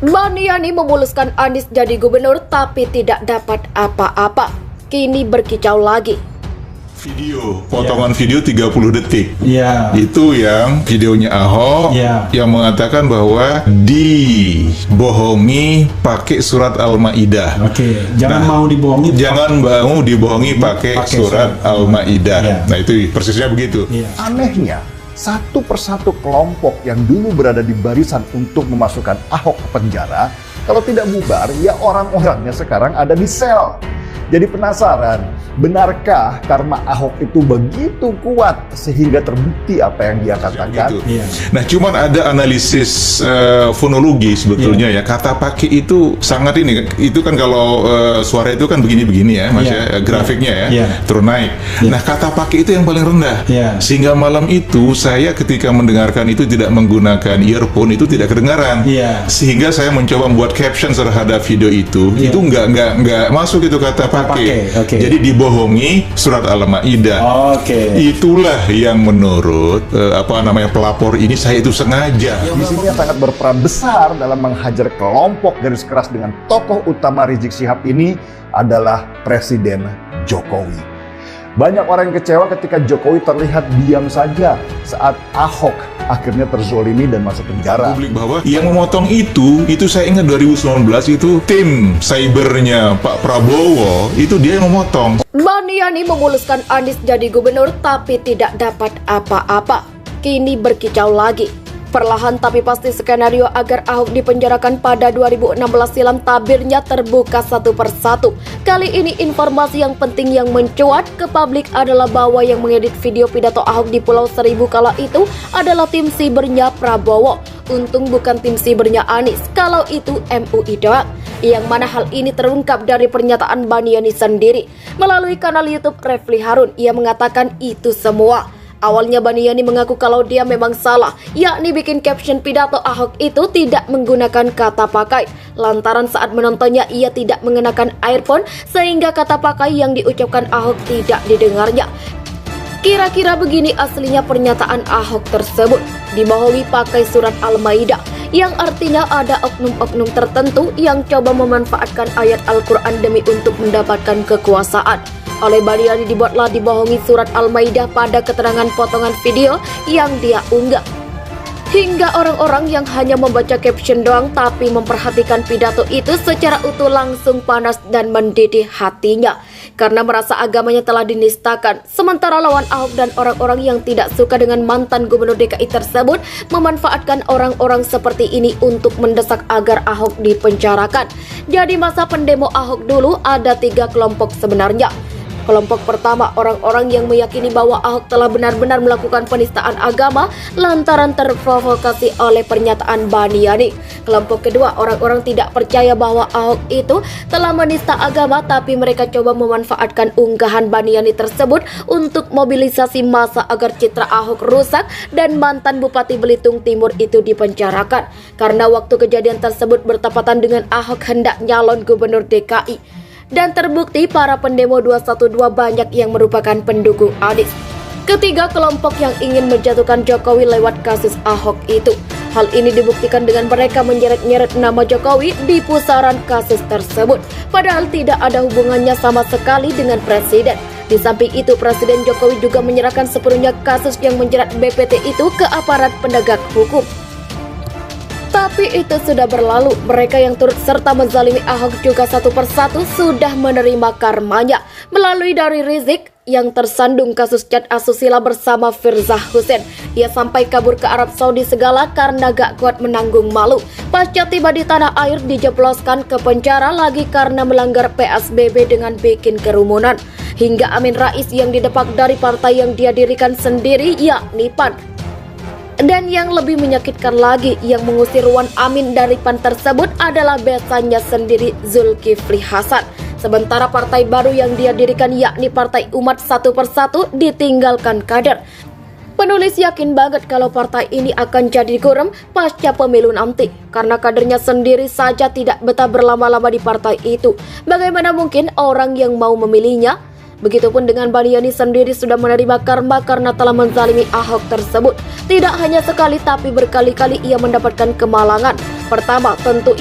Baniani memuluskan Anies jadi gubernur tapi tidak dapat apa-apa. Kini berkicau lagi. Video, potongan video 30 detik. Iya. Itu yang videonya Ahok yang mengatakan bahwa dibohongi pakai surat Al-Maidah. Oke, jangan mau dibohongi. Jangan mau dibohongi pakai surat Al-Maidah. Nah, itu persisnya begitu. Anehnya, satu persatu kelompok yang dulu berada di barisan untuk memasukkan Ahok ke penjara, kalau tidak bubar, ya orang-orangnya sekarang ada di sel. Jadi penasaran, benarkah karma Ahok itu begitu kuat sehingga terbukti apa yang dia katakan? Nah, cuman ada analisis fonologi sebetulnya ya. Kata pakai itu sangat ini. Itu kan kalau suara itu kan begini-begini ya, Mas ya, grafiknya ya, turun naik. Nah, kata pakai itu yang paling rendah. Sehingga malam itu saya ketika mendengarkan itu tidak menggunakan earphone, itu tidak kedengaran. Sehingga saya mencoba membuat caption terhadap video itu nggak masuk itu kata pakai. Jadi dibohongi surat Al-Maidah. Itulah yang menurut pelapor ini saya itu sengaja. Di sini yang sangat berperan besar dalam menghajar kelompok garis keras dengan tokoh utama Rizik Syihab ini adalah Presiden Jokowi. Banyak orang yang kecewa ketika Jokowi terlihat diam saja saat Ahok akhirnya terzolimi dan masuk penjara. Publik bahwa yang memotong itu saya ingat 2019 itu tim cybernya Pak Prabowo, itu dia yang memotong. Baniani memuluskan Anies jadi gubernur tapi tidak dapat apa-apa. Kini berkicau lagi. Perlahan tapi pasti skenario agar Ahok dipenjarakan pada 2016 silam tabirnya terbuka satu persatu. Kali ini informasi yang penting yang mencuat ke publik adalah bahwa yang mengedit video pidato Ahok di Pulau Seribu kala itu adalah tim sibernya Prabowo. Untung bukan tim sibernya Anies, kalau itu MUI doang. Yang mana hal ini terungkap dari pernyataan Baniani sendiri. Melalui kanal YouTube Refli Harun, ia mengatakan itu semua. Awalnya Baniani mengaku kalau dia memang salah, yakni bikin caption pidato Ahok itu tidak menggunakan kata pakai. Lantaran saat menontonnya ia tidak mengenakan earphone sehingga kata pakai yang diucapkan Ahok tidak didengarnya. Kira-kira begini aslinya pernyataan Ahok tersebut. Dibohongi pakai surat Al-Maidah, yang artinya ada oknum-oknum tertentu yang coba memanfaatkan ayat Al-Quran demi untuk mendapatkan kekuasaan. Oleh Baniani dibuatlah dibohongi surat Al-Maidah pada keterangan potongan video yang dia unggah. Hingga orang-orang yang hanya membaca caption doang tapi memperhatikan pidato itu secara utuh langsung panas dan mendidih hatinya. Karena merasa agamanya telah dinistakan. Sementara lawan Ahok dan orang-orang yang tidak suka dengan mantan gubernur DKI tersebut memanfaatkan orang-orang seperti ini untuk mendesak agar Ahok dipenjarakan. Jadi masa pendemo Ahok dulu ada 3 kelompok sebenarnya. Kelompok pertama, orang-orang yang meyakini bahwa Ahok telah benar-benar melakukan penistaan agama lantaran terprovokasi oleh pernyataan Baniani. Kelompok kedua, orang-orang tidak percaya bahwa Ahok itu telah menista agama tapi mereka coba memanfaatkan unggahan Baniani tersebut untuk mobilisasi massa agar citra Ahok rusak dan mantan Bupati Belitung Timur itu dipenjarakan. Karena waktu kejadian tersebut bertepatan dengan Ahok hendak nyalon gubernur DKI. Dan terbukti para pendemo 212 banyak yang merupakan pendukung Anies. Ketiga kelompok yang ingin menjatuhkan Jokowi lewat kasus Ahok itu. Hal ini dibuktikan dengan mereka menyeret-nyeret nama Jokowi di pusaran kasus tersebut. Padahal tidak ada hubungannya sama sekali dengan Presiden. Di samping itu, Presiden Jokowi juga menyerahkan sepenuhnya kasus yang menjerat BPT itu ke aparat penegak hukum. Tapi itu sudah berlalu, mereka yang turut serta menzalimi Ahok juga satu persatu sudah menerima karmanya. Melalui dari Rizik yang tersandung kasus chat asusila bersama Firza Hussein. Ia sampai kabur ke Arab Saudi segala karena gak kuat menanggung malu. Pasca tiba di tanah air dijebloskan ke penjara lagi karena melanggar PSBB dengan bikin kerumunan. Hingga Amin Rais yang didepak dari partai yang dia dirikan sendiri yakni PAN. Dan yang lebih menyakitkan lagi, yang mengusir Wan Amin dari PAN tersebut adalah besannya sendiri Zulkifli Hasan. Sementara partai baru yang dia dirikan yakni Partai Umat satu persatu ditinggalkan kader. Penulis yakin banget kalau partai ini akan jadi gurem pasca pemilu nanti. Karena kadernya sendiri saja tidak betah berlama-lama di partai itu. Bagaimana mungkin orang yang mau memilihnya? Begitupun dengan Baniani sendiri sudah menerima karma karena telah menzalimi Ahok tersebut. Tidak hanya sekali tapi berkali-kali ia mendapatkan kemalangan. Pertama, tentu